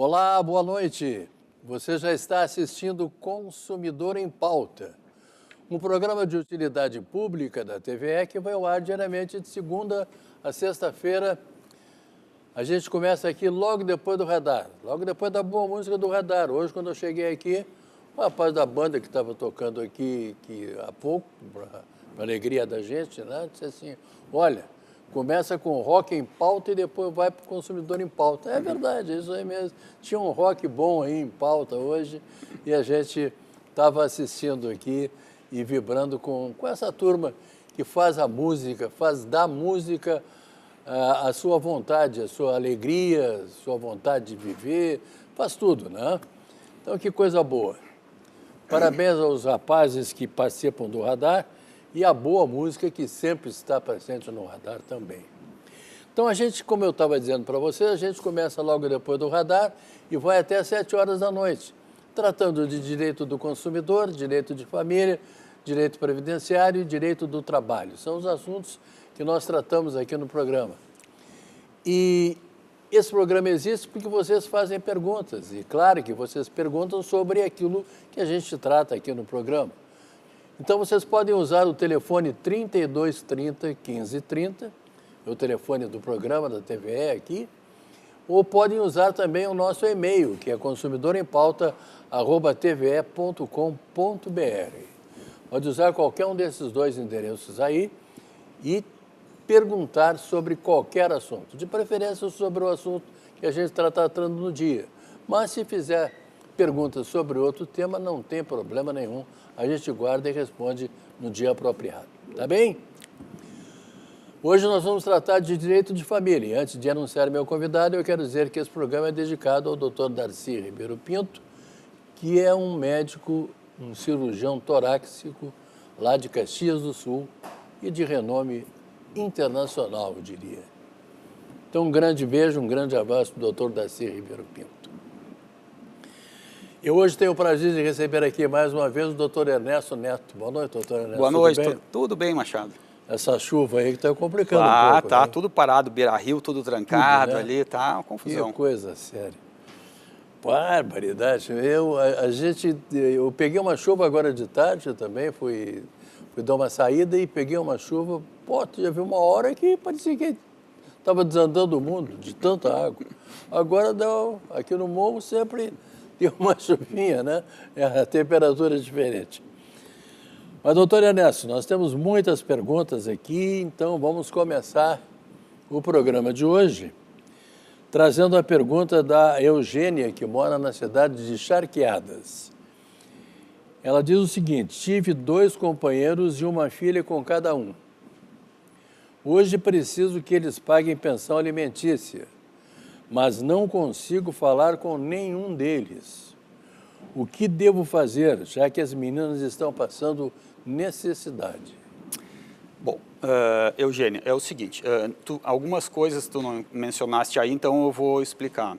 Olá, boa noite. Você já está assistindo Consumidor em Pauta, um programa de utilidade pública da TVE que vai ao ar diariamente de segunda a sexta-feira. A gente começa aqui logo depois do Radar, logo depois da boa música do Radar. Hoje, quando eu cheguei aqui, o rapaz da banda que estava tocando aqui há pouco, para alegria da gente, né, disse assim, olha, começa com rock em pauta e depois vai para o Consumidor em Pauta. É verdade, é isso aí mesmo. Tinha um rock bom aí em pauta hoje e a gente estava assistindo aqui e vibrando com essa turma que faz a música, faz da música a sua vontade, a sua alegria, a sua vontade de viver, faz tudo, né? Então, que coisa boa. Parabéns aos rapazes que participam do Radar e a boa música que sempre está presente no Radar também. Então, a gente, como eu estava dizendo para vocês, a gente começa logo depois do Radar e vai até às 7 horas da noite, tratando de direito do consumidor, direito de família, direito previdenciário e direito do trabalho. São os assuntos que nós tratamos aqui no programa. E esse programa existe porque vocês fazem perguntas. E claro que vocês perguntam sobre aquilo que a gente trata aqui no programa. Então, vocês podem usar o telefone 3230 1530, o telefone do programa da TVE aqui, ou podem usar também o nosso e-mail, que é consumidoremPauta@tve.com.br. Pode usar qualquer um desses dois endereços aí e perguntar sobre qualquer assunto, de preferência sobre o assunto que a gente está tratando no dia. Mas se fizer perguntas sobre outro tema, não tem problema nenhum. A gente guarda e responde no dia apropriado. Tá bem? Hoje nós vamos tratar de direito de família. E antes de anunciar meu convidado, eu quero dizer que esse programa é dedicado ao Dr. Darcy Ribeiro Pinto, que é um médico, um cirurgião torácico lá de Caxias do Sul e de renome internacional, eu diria. Então, um grande beijo, um grande abraço do Dr. Darcy Ribeiro Pinto. Eu hoje tenho o prazer de receber aqui mais uma vez o Dr. Ernesto Neto. Boa noite, doutor Ernesto. Boa noite, tudo bem, Machado? Essa chuva aí que está complicando um pouco. Tá, né? tudo parado, Beira-Rio, tudo trancado, tudo, né? Ali, tá uma confusão. Que coisa séria. Barbaridade. Eu peguei uma chuva agora de tarde também, fui dar uma saída e peguei uma chuva. Pô, já viu uma hora que parecia que estava desandando o mundo de tanta água. Agora, aqui no morro sempre tem uma chuvinha, né? A temperatura é diferente. Mas, doutor Ernesto, nós temos muitas perguntas aqui, então vamos começar o programa de hoje trazendo a pergunta da Eugênia, que mora na cidade de Charqueadas. Ela diz o seguinte: tive 2 companheiros e uma filha com cada um. Hoje preciso que eles paguem pensão alimentícia, mas não consigo falar com nenhum deles. O que devo fazer, já que as meninas estão passando necessidade? Bom, Eugênia, é o seguinte, algumas coisas tu não mencionaste aí, então eu vou explicar.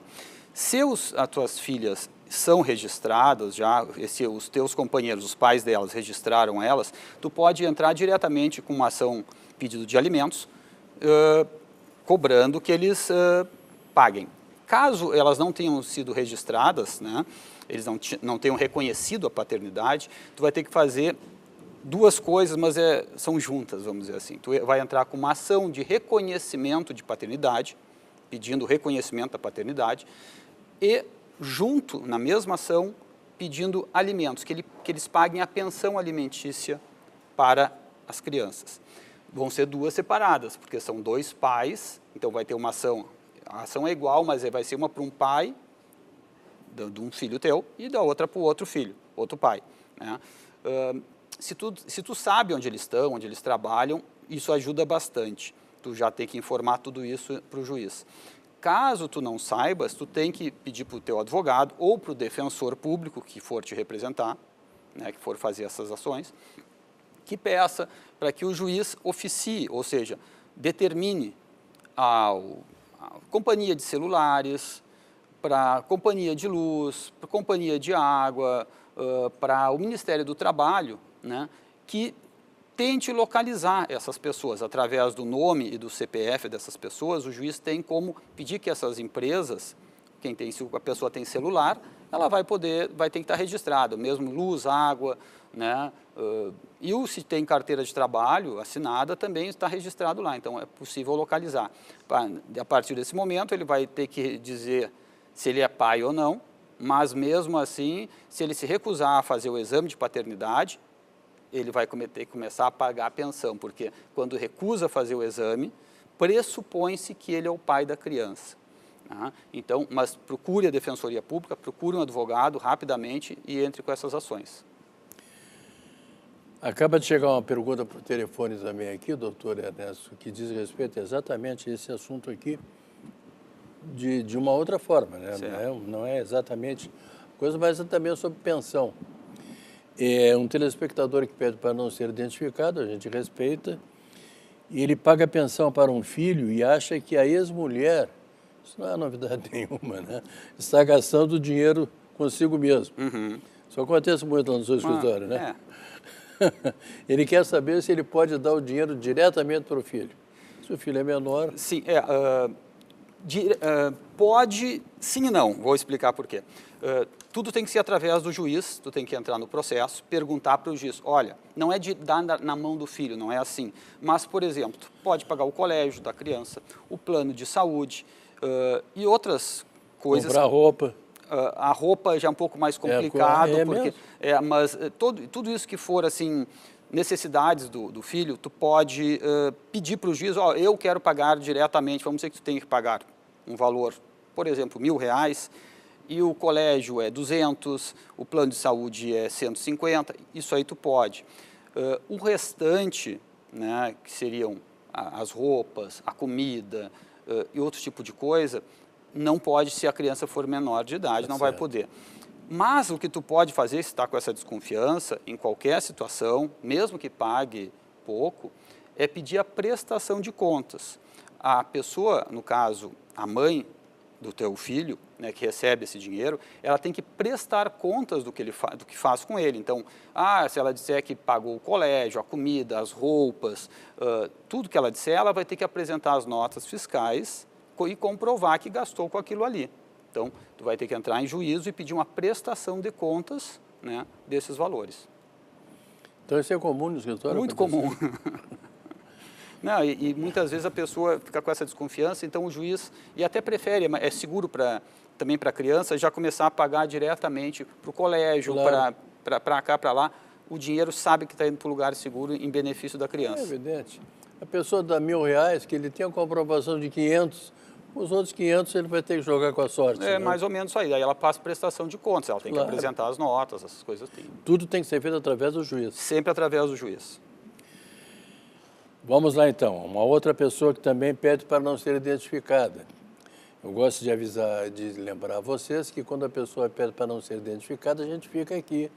Se as tuas filhas são registradas já, os teus companheiros, os pais delas registraram elas, tu pode entrar diretamente com uma ação pedido de alimentos, cobrando que eles paguem. Caso elas não tenham sido registradas, né, eles não tenham reconhecido a paternidade, tu vai ter que fazer 2 coisas, mas são juntas, vamos dizer assim. Tu vai entrar com uma ação de reconhecimento de paternidade, pedindo reconhecimento da paternidade, e junto, na mesma ação, pedindo alimentos, que eles paguem a pensão alimentícia para as crianças. Vão ser 2 separadas, porque são 2 pais, então vai ter uma ação. A ação é igual, mas vai ser uma para um pai, de um filho teu, e da outra para o outro filho, outro pai, né? Se tu sabe onde eles estão, onde eles trabalham, isso ajuda bastante. Tu já tem que informar tudo isso para o juiz. Caso tu não saibas, tu tem que pedir para o teu advogado ou para o defensor público que for te representar, né, que for fazer essas ações, que peça para que o juiz oficie, ou seja, determine a companhia de celulares, para a companhia de luz, para a companhia de água, para o Ministério do Trabalho, né, que tente localizar essas pessoas. Através do nome e do CPF dessas pessoas, o juiz tem como pedir que essas empresas, se a pessoa tem celular, ela vai ter que estar registrada, mesmo luz, água, né? Se tem carteira de trabalho assinada, também está registrado lá, então é possível localizar. A partir desse momento, ele vai ter que dizer se ele é pai ou não, mas mesmo assim, se ele se recusar a fazer o exame de paternidade, ele vai ter que começar a pagar a pensão, porque quando recusa fazer o exame, pressupõe-se que ele é o pai da criança. Tá? Então, mas procure a Defensoria Pública, procure um advogado rapidamente e entre com essas ações. Acaba de chegar uma pergunta por telefone também aqui, doutor Ernesto, que diz respeito exatamente a esse assunto aqui de uma outra forma, né? Não é exatamente coisa, mas é também sobre pensão. É um telespectador que pede para não ser identificado, a gente respeita, e ele paga pensão para um filho e acha que a ex-mulher, isso não é novidade nenhuma, né? Está gastando dinheiro consigo mesmo. Uhum. Isso acontece muito lá no seu escritório, né? Ele quer saber se ele pode dar o dinheiro diretamente para o filho. Se o filho é menor... Sim, pode, sim e não. Vou explicar por quê. Tudo tem que ser através do juiz, tu tem que entrar no processo, perguntar para o juiz, olha, não é de dar na mão do filho, não é assim. Mas, por exemplo, tu pode pagar o colégio da criança, o plano de saúde e outras coisas. Comprar roupa. A roupa já é um pouco mais complicado, mas tudo isso que for assim, necessidades do filho, tu pode pedir para o juiz, eu quero pagar diretamente, vamos dizer que tu tem que pagar um valor, por exemplo, R$1.000, e o colégio é 200, o plano de saúde é 150, isso aí tu pode. O restante, né, que seriam as roupas, a comida e outro tipo de coisa, não pode se a criança for menor de idade, não vai poder. Mas o que tu pode fazer, se está com essa desconfiança, em qualquer situação, mesmo que pague pouco, é pedir a prestação de contas. A pessoa, no caso, a mãe do teu filho, né, que recebe esse dinheiro, ela tem que prestar contas do que faz com ele. Então, se ela disser que pagou o colégio, a comida, as roupas, tudo que ela disser, ela vai ter que apresentar as notas fiscais e comprovar que gastou com aquilo ali. Então, tu vai ter que entrar em juízo e pedir uma prestação de contas, né, desses valores. Então, isso é comum no escritório? Muito comum. Não, e muitas vezes a pessoa fica com essa desconfiança, então o juiz, e até prefere, é seguro também para a criança, já começar a pagar diretamente para o colégio, claro, para cá, para lá. O dinheiro sabe que está indo para o lugar seguro em benefício da criança. É evidente. A pessoa dá R$1.000, que ele tem a comprovação de 500, os outros 500 ele vai ter que jogar com a sorte. É, né? mais ou menos isso aí. Aí ela passa prestação de contas, ela tem que apresentar as notas, essas coisas assim. Tudo tem que ser feito através do juiz. Sempre através do juiz. Vamos lá então, uma outra pessoa que também pede para não ser identificada. Eu gosto de avisar, de lembrar a vocês que quando a pessoa pede para não ser identificada, a gente fica aqui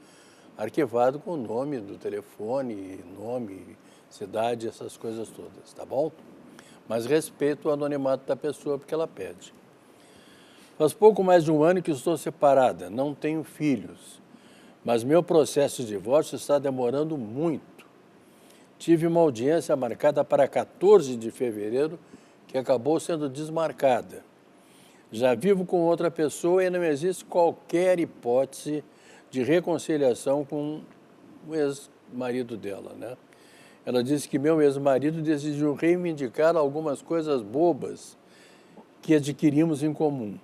arquivado com o nome do telefone, nome, cidade, essas coisas todas, tá bom? Mas respeito o anonimato da pessoa porque ela pede. Faz pouco mais de um ano que estou separada, não tenho filhos, mas meu processo de divórcio está demorando muito. Tive uma audiência marcada para 14 de fevereiro, que acabou sendo desmarcada. Já vivo com outra pessoa e não existe qualquer hipótese de reconciliação com o ex-marido dela, né? Ela disse que meu ex-marido decidiu reivindicar algumas coisas bobas que adquirimos em comum.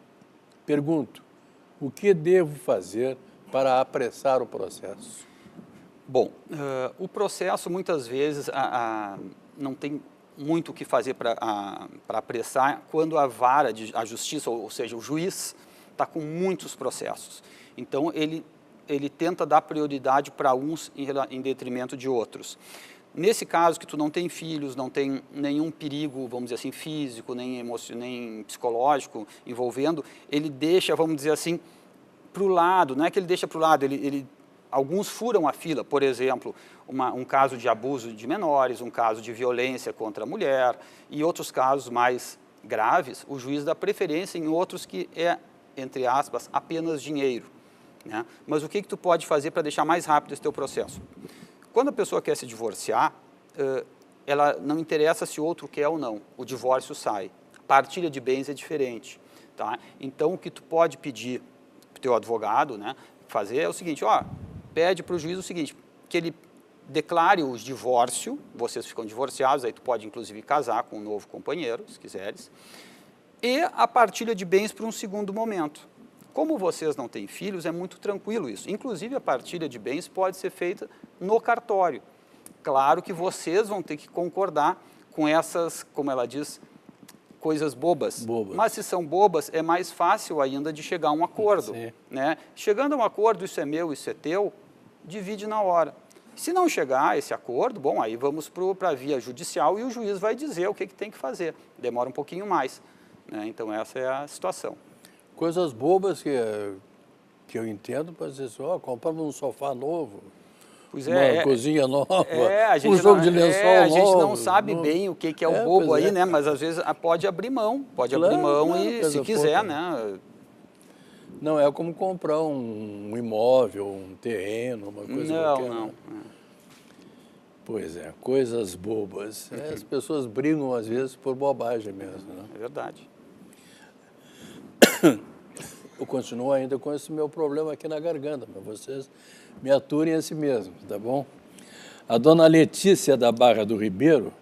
Pergunto, o que devo fazer para apressar o processo? Bom, o processo muitas vezes não tem muito o que fazer para apressar quando a justiça, ou seja, o juiz, está com muitos processos. Então, ele tenta dar prioridade para uns em detrimento de outros. Nesse caso, que tu não tem filhos, não tem nenhum perigo, vamos dizer assim, físico, nem psicológico envolvendo, ele deixa, vamos dizer assim, para o lado, não é que ele deixa para o lado, alguns furam a fila, por exemplo, um caso de abuso de menores, um caso de violência contra a mulher e outros casos mais graves, o juiz dá preferência em outros que é, entre aspas, apenas dinheiro, né? Mas o que tu pode fazer para deixar mais rápido esse teu processo? Quando a pessoa quer se divorciar, ela não interessa se o outro quer ou não, o divórcio sai. Partilha de bens é diferente. tá? Então, o que tu pode pedir para o teu advogado, né, fazer é o seguinte, ó, pede para o juiz o seguinte, que ele declare o divórcio, vocês ficam divorciados, aí tu pode inclusive casar com um novo companheiro, se quiseres, e a partilha de bens para um segundo momento. Como vocês não têm filhos, é muito tranquilo isso. Inclusive, a partilha de bens pode ser feita no cartório. Claro que vocês vão ter que concordar com essas, como ela diz, coisas bobas. Mas se são bobas, é mais fácil ainda de chegar a um acordo. Né? Chegando a um acordo, isso é meu, isso é teu, divide na hora. Se não chegar a esse acordo, bom, aí vamos para a via judicial e o juiz vai dizer o que tem que fazer. Demora um pouquinho mais. Né? Então, essa é a situação. Coisas bobas que eu entendo, para dizer assim, ó, compramos um sofá novo, pois uma cozinha nova, um jogo de lençol novo. A gente não sabe bem o que é o bobo aí, né? Mas às vezes pode abrir mão, e se quiser, né? Não é como comprar um imóvel, um terreno, uma coisa qualquer. Não. Pois é, coisas bobas. As pessoas brigam às vezes por bobagem mesmo, né? É verdade. Eu continuo ainda com esse meu problema aqui na garganta, mas vocês me aturem a si mesmo, tá bom? A dona Letícia da Barra do Ribeiro,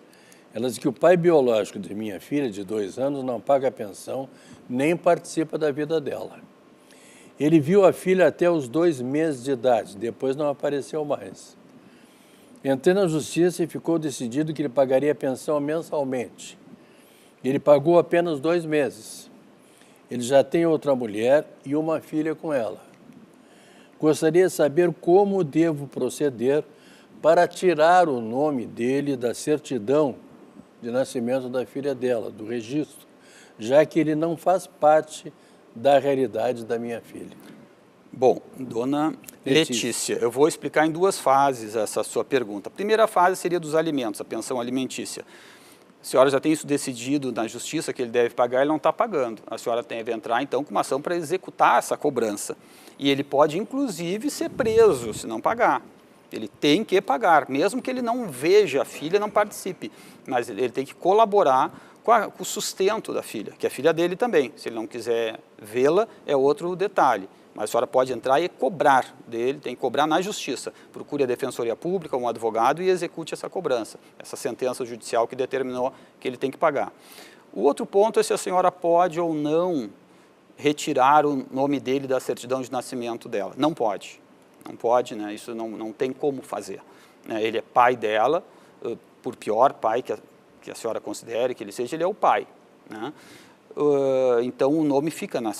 ela diz que o pai biológico de minha filha, de 2 anos, não paga pensão, nem participa da vida dela. Ele viu a filha até os 2 meses de idade, depois não apareceu mais. Entrei na justiça e ficou decidido que ele pagaria a pensão mensalmente. Ele pagou apenas 2 meses. Ele já tem outra mulher e uma filha com ela. Gostaria de saber como devo proceder para tirar o nome dele da certidão de nascimento da filha dela, do registro, já que ele não faz parte da realidade da minha filha. Bom, dona Letícia, eu vou explicar em 2 fases essa sua pergunta. A primeira fase seria dos alimentos, a pensão alimentícia. A senhora já tem isso decidido na justiça que ele deve pagar, ele não está pagando. A senhora deve entrar, então, com uma ação para executar essa cobrança. E ele pode, inclusive, ser preso se não pagar. Ele tem que pagar, mesmo que ele não veja a filha, não participe. Mas ele tem que colaborar com o sustento da filha, que é filha dele também. Se ele não quiser vê-la, é outro detalhe. Mas a senhora pode entrar e cobrar dele, tem que cobrar na justiça. Procure a Defensoria Pública, um advogado e execute essa cobrança, essa sentença judicial que determinou que ele tem que pagar. O outro ponto é se a senhora pode ou não retirar o nome dele da certidão de nascimento dela. Não pode, né? Isso não tem como fazer. Ele é pai dela, por pior pai que a senhora considere que ele seja, ele é o pai, né? Então o nome fica no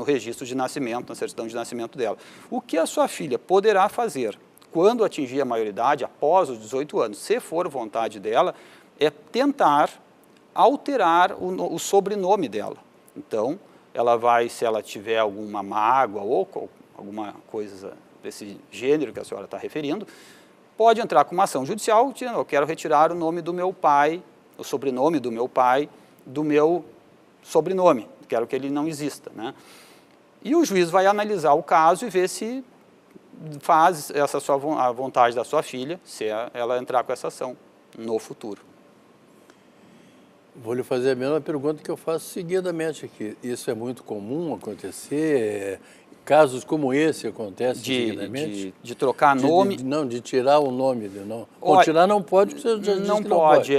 registro de nascimento, na certidão de nascimento dela. O que a sua filha poderá fazer quando atingir a maioridade, após os 18 anos, se for vontade dela, é tentar alterar o sobrenome dela. Então, ela vai, se ela tiver alguma mágoa ou alguma coisa desse gênero que a senhora está referindo, pode entrar com uma ação judicial, dizendo, eu quero retirar o nome do meu pai, o sobrenome do meu pai, do meu sobrenome, quero que ele não exista, né? E o juiz vai analisar o caso e ver se faz a vontade da sua filha, se ela entrar com essa ação no futuro. Vou lhe fazer a mesma pergunta que eu faço seguidamente aqui. Isso é muito comum acontecer? Casos como esse acontecem seguidamente? De trocar nome? De tirar o nome. Bom, tirar não pode, porque você já disse que não pode.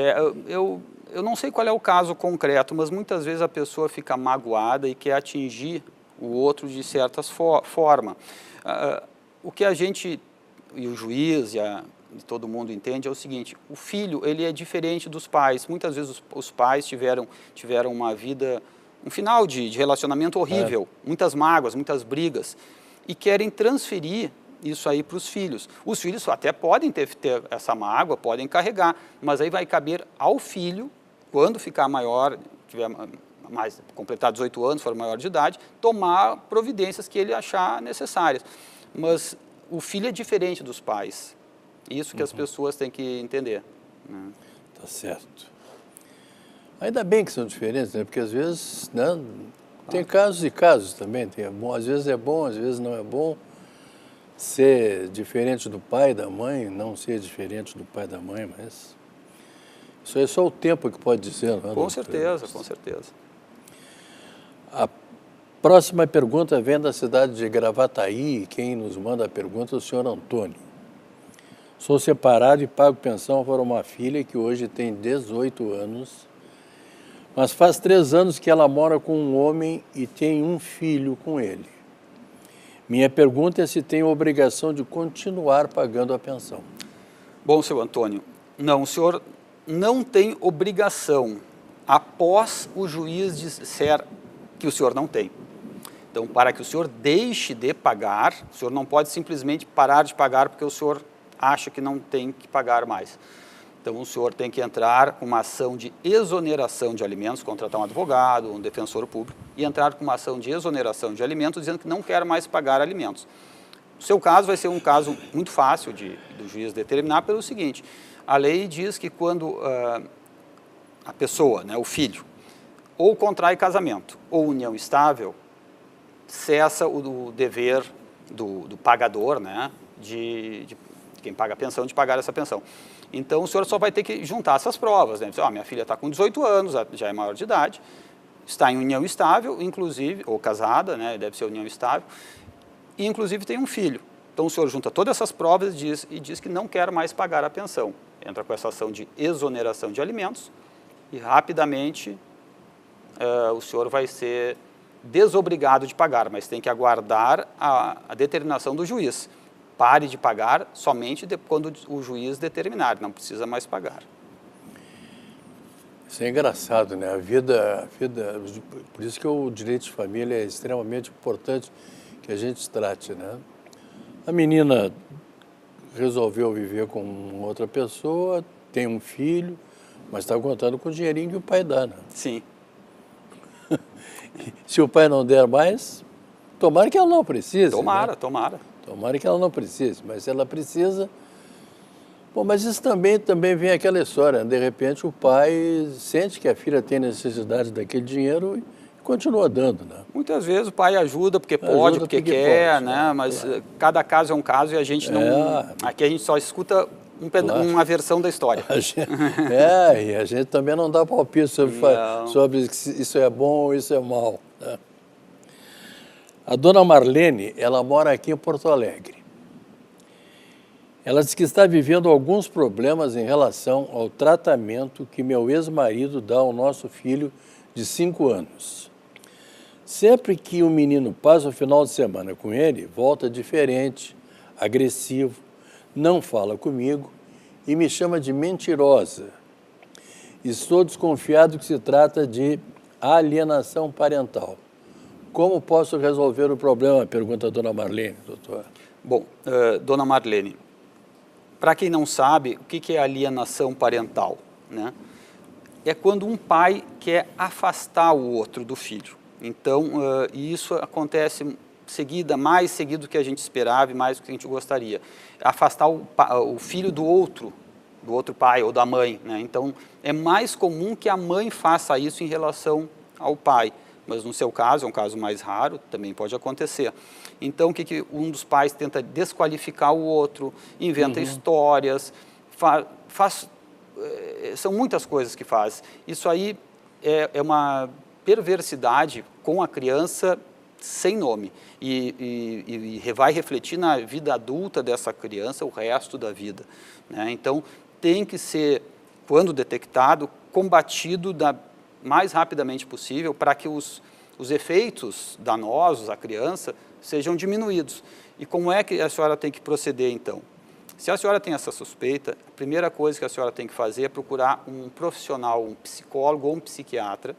Eu não sei qual é o caso concreto, mas muitas vezes a pessoa fica magoada e quer atingir o outro de certa forma. O que a gente, e o juiz e todo mundo entende é o seguinte, o filho ele é diferente dos pais. Muitas vezes os pais tiveram uma vida, um final de relacionamento horrível, muitas mágoas, muitas brigas, e querem transferir isso aí para os filhos. Os filhos até podem ter essa mágoa, podem carregar, mas aí vai caber ao filho, quando ficar maior, completar 18 anos, for maior de idade, tomar providências que ele achar necessárias. Mas o filho é diferente dos pais. Isso que as pessoas têm que entender. Né? Tá certo. Ainda bem que são diferentes, né? Porque às vezes, né, tem casos e casos também. Às vezes é bom, às vezes não é bom. Ser diferente do pai e da mãe, não ser diferente do pai e da mãe, mas isso aí é só o tempo que pode dizer. Não é? Com certeza, com certeza. Próxima pergunta vem da cidade de Gravataí. Quem nos manda a pergunta é o senhor Antônio. Sou separado e pago pensão para uma filha que hoje tem 18 anos, mas faz 3 anos que ela mora com um homem e tem um filho com ele. Minha pergunta é se tenho obrigação de continuar pagando a pensão. Bom, seu Antônio, não, o senhor não tem obrigação após o juiz disser que o senhor não tem. Então, para que o senhor deixe de pagar, o senhor não pode simplesmente parar de pagar porque o senhor acha que não tem que pagar mais. Então, o senhor tem que entrar com uma ação de exoneração de alimentos, contratar um advogado, um defensor público, e entrar com uma ação de exoneração de alimentos, dizendo que não quer mais pagar alimentos. O seu caso vai ser um caso muito fácil do juiz determinar pelo seguinte: a lei diz que quando a pessoa, né, o filho, ou contrai casamento ou união estável, cessa o dever do pagador, né, de quem paga a pensão, de pagar essa pensão. Então, o senhor só vai ter que juntar essas provas, né? Minha filha está com 18 anos, já é maior de idade, está em união estável, inclusive, ou casada, né, deve ser união estável, e inclusive tem um filho. Então, o senhor junta todas essas provas e diz que não quer mais pagar a pensão. Entra com essa ação de exoneração de alimentos e, rapidamente, o senhor vai ser desobrigado de pagar, mas tem que aguardar a determinação do juiz. Pare de pagar somente quando o juiz determinar, não precisa mais pagar. Isso é engraçado, né? A vida, por isso que o direito de família é extremamente importante que a gente trate, né? A menina resolveu viver com outra pessoa, tem um filho, mas está contando com o dinheirinho que o pai dá, né? Sim. Se o pai não der mais, tomara que ela não precise. Tomara, né? tomara. Tomara que ela não precise, mas se ela precisa... Bom, mas isso também vem aquela história, de repente o pai sente que a filha tem necessidade daquele dinheiro e continua dando, né? Muitas vezes o pai ajuda porque pode, porque quer, pode, né? Mas claro. Cada caso é um caso e a gente não... Aqui a gente só escuta uma versão da história. E a gente também não dá palpite sobre se isso é bom ou isso é mal, né? A dona Marlene, ela mora aqui em Porto Alegre. Ela diz que está vivendo alguns problemas em relação ao tratamento que meu ex-marido dá ao nosso filho de 5 anos. Sempre que o menino passa o final de semana com ele, volta diferente, agressivo, não fala comigo e me chama de mentirosa. Estou desconfiado que se trata de alienação parental. Como posso resolver o problema? Pergunta a dona Marlene, doutor. Bom, dona Marlene, para quem não sabe, o que é alienação parental, né? É quando um pai quer afastar o outro do filho. Então, isso acontece mais seguido do que a gente esperava e mais do que a gente gostaria. Afastar o filho do outro pai ou da mãe, né? Então, é mais comum que a mãe faça isso em relação ao pai, mas no seu caso, é um caso mais raro, também pode acontecer. Então, o que um dos pais tenta desqualificar o outro, inventa histórias, são muitas coisas que faz. Isso aí é uma perversidade com a criança sem nome e vai refletir na vida adulta dessa criança o resto da vida, né? Então, tem que ser, quando detectado, combatido da mais rapidamente possível para que os efeitos danosos à criança sejam diminuídos. E como é que a senhora tem que proceder, então? Se a senhora tem essa suspeita, a primeira coisa que a senhora tem que fazer é procurar um profissional, um psicólogo ou um psiquiatra,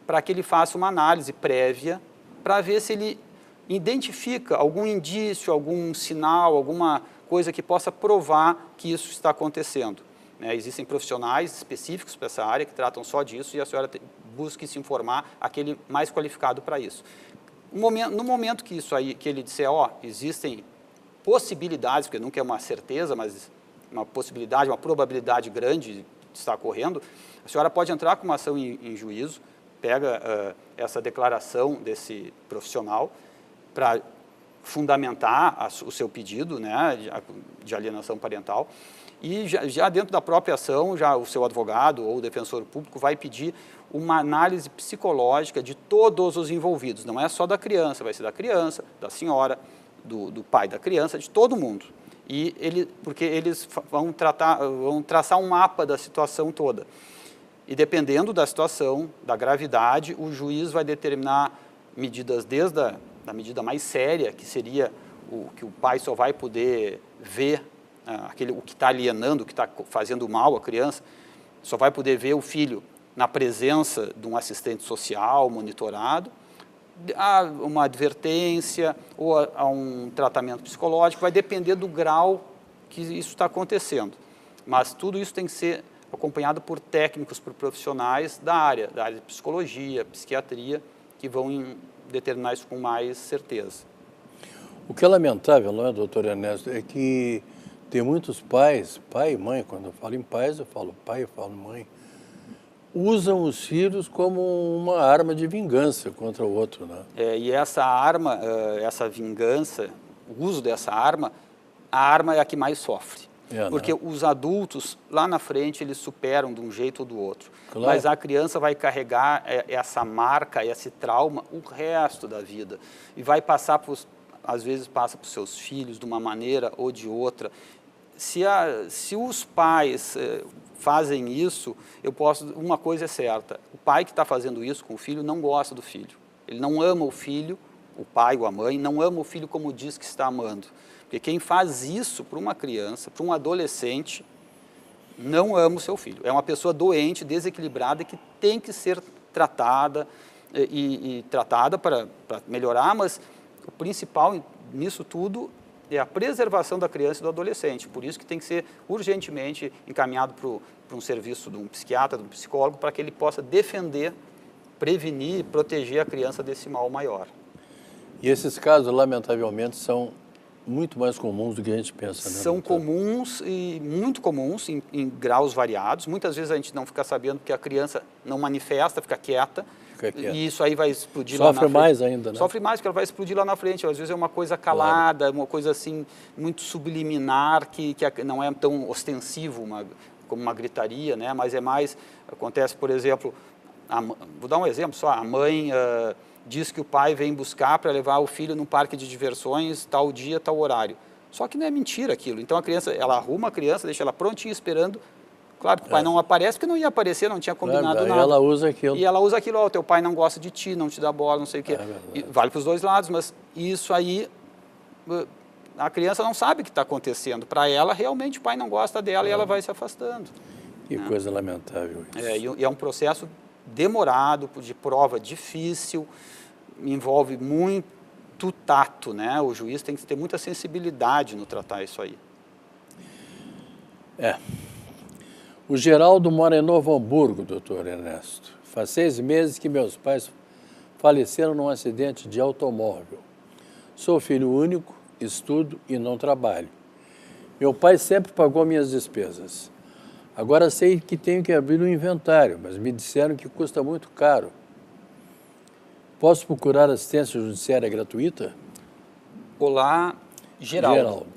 para que ele faça uma análise prévia, para ver se ele identifica algum indício, algum sinal, alguma coisa que possa provar que isso está acontecendo, né? Existem profissionais específicos para essa área que tratam só disso e a senhora busque se informar aquele mais qualificado para isso. No momento que ele disser, existem possibilidades, porque nunca é uma certeza, mas uma possibilidade, uma probabilidade grande de estar ocorrendo, a senhora pode entrar com uma ação em juízo, pega essa declaração desse profissional para fundamentar o seu pedido, né, de alienação parental, e já dentro da própria ação, já o seu advogado ou o defensor público vai pedir uma análise psicológica de todos os envolvidos, não é só da criança, vai ser da criança, da senhora, do pai da criança, de todo mundo. Porque eles vão traçar um mapa da situação toda. E dependendo da situação, da gravidade, o juiz vai determinar medidas desde a medida mais séria, que seria que o pai só vai poder ver o que está alienando, o que está fazendo mal à criança, só vai poder ver o filho na presença de um assistente social monitorado, a uma advertência ou a um tratamento psicológico, vai depender do grau que isso está acontecendo. Mas tudo isso tem que ser acompanhado por técnicos, por profissionais da área de psicologia, psiquiatria, que vão determinar isso com mais certeza. O que é lamentável, não é, doutor Ernesto, é que tem muitos pais, pai e mãe, quando eu falo em pais, eu falo pai, eu falo mãe, usam os filhos como uma arma de vingança contra o outro, né? E essa arma, essa vingança, o uso dessa arma, a arma é a que mais sofre. Porque os adultos, lá na frente, eles superam de um jeito ou do outro. Claro. Mas a criança vai carregar essa marca, esse trauma, o resto da vida. E vai passar, às vezes passa para os seus filhos de uma maneira ou de outra. Se os pais fazem isso, uma coisa é certa, o pai que está fazendo isso com o filho não gosta do filho. Ele não ama o filho, o pai ou a mãe, não ama o filho como diz que está amando. Porque quem faz isso para uma criança, para um adolescente, não ama o seu filho. É uma pessoa doente, desequilibrada, que tem que ser tratada e tratada para melhorar, mas o principal nisso tudo é a preservação da criança e do adolescente. Por isso que tem que ser urgentemente encaminhado para um serviço de um psiquiatra, de um psicólogo, para que ele possa defender, prevenir e proteger a criança desse mal maior. E esses casos, lamentavelmente, são muito mais comuns do que a gente pensa, né? São comuns e muito comuns em graus variados. Muitas vezes a gente não fica sabendo porque a criança não manifesta, fica quieta. E isso aí vai explodir lá na frente. Sofre mais ainda, né? Sofre mais, porque ela vai explodir lá na frente. Às vezes é uma coisa calada, uma coisa assim, muito subliminar, que não é tão ostensivo como uma gritaria, né? Mas é mais... Acontece, por exemplo, vou dar um exemplo só, a mãe diz que o pai vem buscar para levar o filho num parque de diversões, tal dia, tal horário. Só que não é mentira aquilo. Então a criança, ela arruma a criança, deixa ela prontinha esperando. Claro que o pai não aparece, porque não ia aparecer, não tinha combinado nada. E ela usa aquilo. E ela usa aquilo, teu pai não gosta de ti, não te dá bola, não sei o quê. Vale para os dois lados, mas isso aí, a criança não sabe o que está acontecendo. Para ela, realmente, o pai não gosta dela e ela vai se afastando. Que coisa lamentável isso. E é um processo demorado, de prova difícil, envolve muito tato, né? O juiz tem que ter muita sensibilidade no tratar isso aí. O Geraldo mora em Novo Hamburgo, doutor Ernesto. Faz 6 meses que meus pais faleceram num acidente de automóvel. Sou filho único, estudo e não trabalho. Meu pai sempre pagou minhas despesas. Agora sei que tenho que abrir um inventário, mas me disseram que custa muito caro. Posso procurar assistência judiciária gratuita? Olá, Geraldo.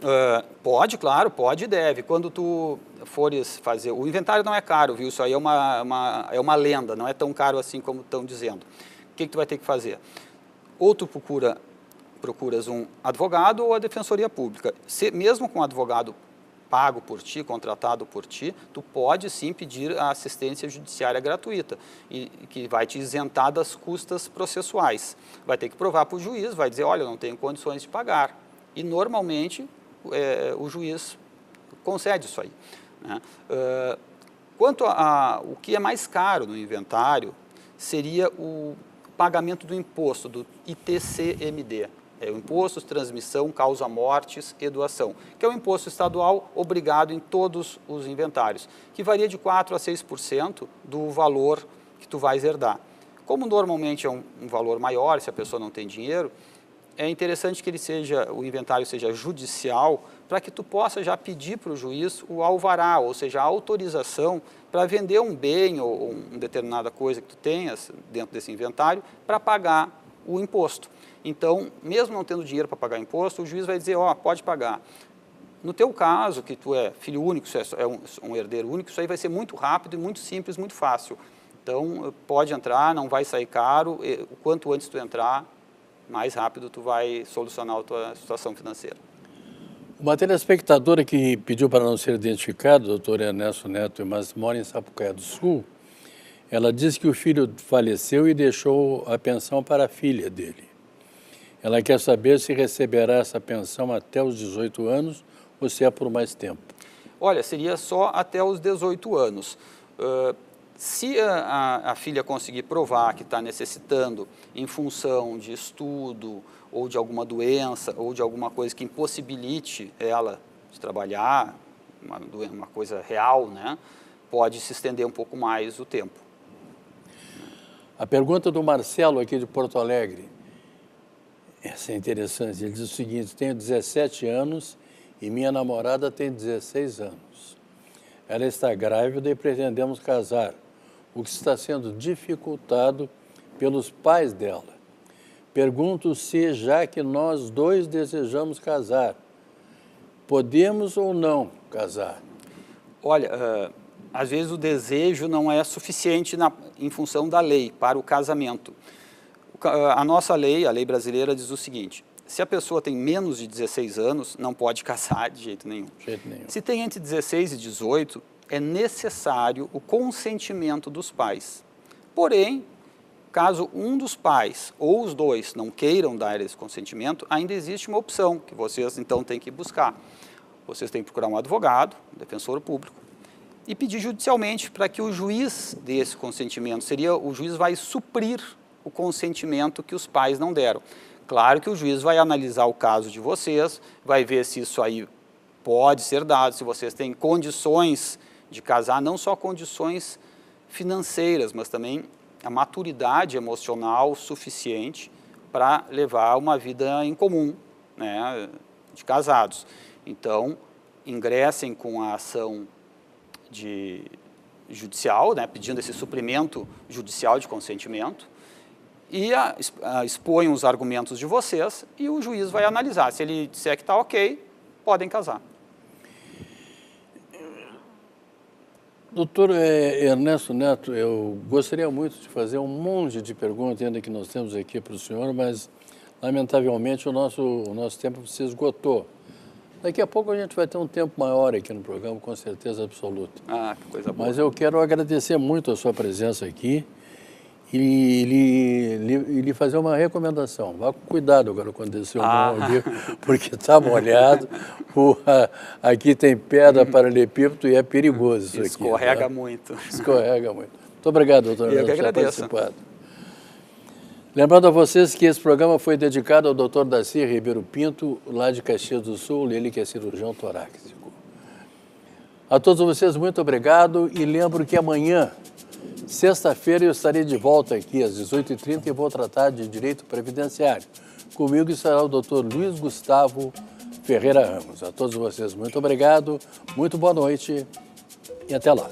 Pode, claro, pode e deve. Quando tu fores fazer... O inventário não é caro, viu? Isso aí é uma lenda, não é tão caro assim como estão dizendo. O que tu vai ter que fazer? Ou tu procuras um advogado ou a defensoria pública. Mesmo com um advogado pago por ti, contratado por ti, tu pode sim pedir a assistência judiciária gratuita, e que vai te isentar das custas processuais. Vai ter que provar para o juiz, vai dizer, olha, eu não tenho condições de pagar. E normalmente o juiz concede isso aí, né? Quanto o que é mais caro no inventário seria o pagamento do imposto, do ITCMD. É o Imposto de Transmissão, Causa Mortes e Doação, que é um imposto estadual obrigado em todos os inventários, que varia de 4% a 6% do valor que tu vais herdar. Como normalmente é um valor maior, se a pessoa não tem dinheiro, é interessante que o inventário seja judicial, para que tu possa já pedir para o juiz o alvará, ou seja, a autorização para vender um bem ou uma determinada coisa que tu tenhas dentro desse inventário, para pagar o imposto. Então, mesmo não tendo dinheiro para pagar imposto, o juiz vai dizer, ó, pode pagar. No teu caso, que tu é filho único, é um herdeiro único, isso aí vai ser muito rápido e muito simples, muito fácil. Então, pode entrar, não vai sair caro, o quanto antes tu entrar, mais rápido tu vai solucionar a tua situação financeira. Uma telespectadora que pediu para não ser identificada, o doutor Ernesto Neto, mas mora em Sapucaia do Sul, ela disse que o filho faleceu e deixou a pensão para a filha dele. Ela quer saber se receberá essa pensão até os 18 anos ou se é por mais tempo. Olha, seria só até os 18 anos. Se a filha conseguir provar que está necessitando em função de estudo ou de alguma doença ou de alguma coisa que impossibilite ela de trabalhar, uma coisa real, né, pode se estender um pouco mais o tempo. A pergunta do Marcelo aqui de Porto Alegre, essa é interessante, ele diz o seguinte: tenho 17 anos e minha namorada tem 16 anos. Ela está grávida e pretendemos casar, o que está sendo dificultado pelos pais dela. Pergunto se, já que nós dois desejamos casar, podemos ou não casar? Olha, às vezes o desejo não é suficiente em função da lei para o casamento. A nossa lei, a lei brasileira, diz o seguinte: se a pessoa tem menos de 16 anos, não pode casar de jeito nenhum. Se tem entre 16 e 18, é necessário o consentimento dos pais. Porém, caso um dos pais ou os dois não queiram dar esse consentimento, ainda existe uma opção que vocês então têm que buscar. Vocês têm que procurar um advogado, um defensor público, e pedir judicialmente para que o juiz dê esse consentimento. O juiz vai suprir o consentimento que os pais não deram. Claro que o juiz vai analisar o caso de vocês, vai ver se isso aí pode ser dado, se vocês têm condições de casar, não só condições financeiras, mas também a maturidade emocional suficiente para levar uma vida em comum, né, de casados. Então, ingressem com a ação judicial, né, pedindo esse suprimento judicial de consentimento, e exponham os argumentos de vocês e o juiz vai analisar. Se ele disser que está ok, podem casar. Doutor Ernesto Neto, eu gostaria muito de fazer um monte de perguntas ainda que nós temos aqui para o senhor, mas lamentavelmente o nosso tempo se esgotou. Daqui a pouco a gente vai ter um tempo maior aqui no programa, com certeza absoluta. Ah, que coisa boa. Mas eu quero agradecer muito a sua presença aqui e lhe fazer uma recomendação. Vá com cuidado agora quando descer o morro aqui, porque está molhado. Aqui tem pedra paralelepípedo e é perigoso isso aqui. Escorrega muito. Escorrega muito. Muito obrigado, doutor. Eu que agradeço. Lembrando a vocês que esse programa foi dedicado ao doutor Daci Ribeiro Pinto, lá de Caxias do Sul, ele que é cirurgião torácico. A todos vocês, muito obrigado e lembro que amanhã, sexta-feira, eu estarei de volta aqui às 18h30 e vou tratar de direito previdenciário. Comigo estará o doutor Luiz Gustavo Ferreira Ramos. A todos vocês, muito obrigado, muito boa noite e até lá.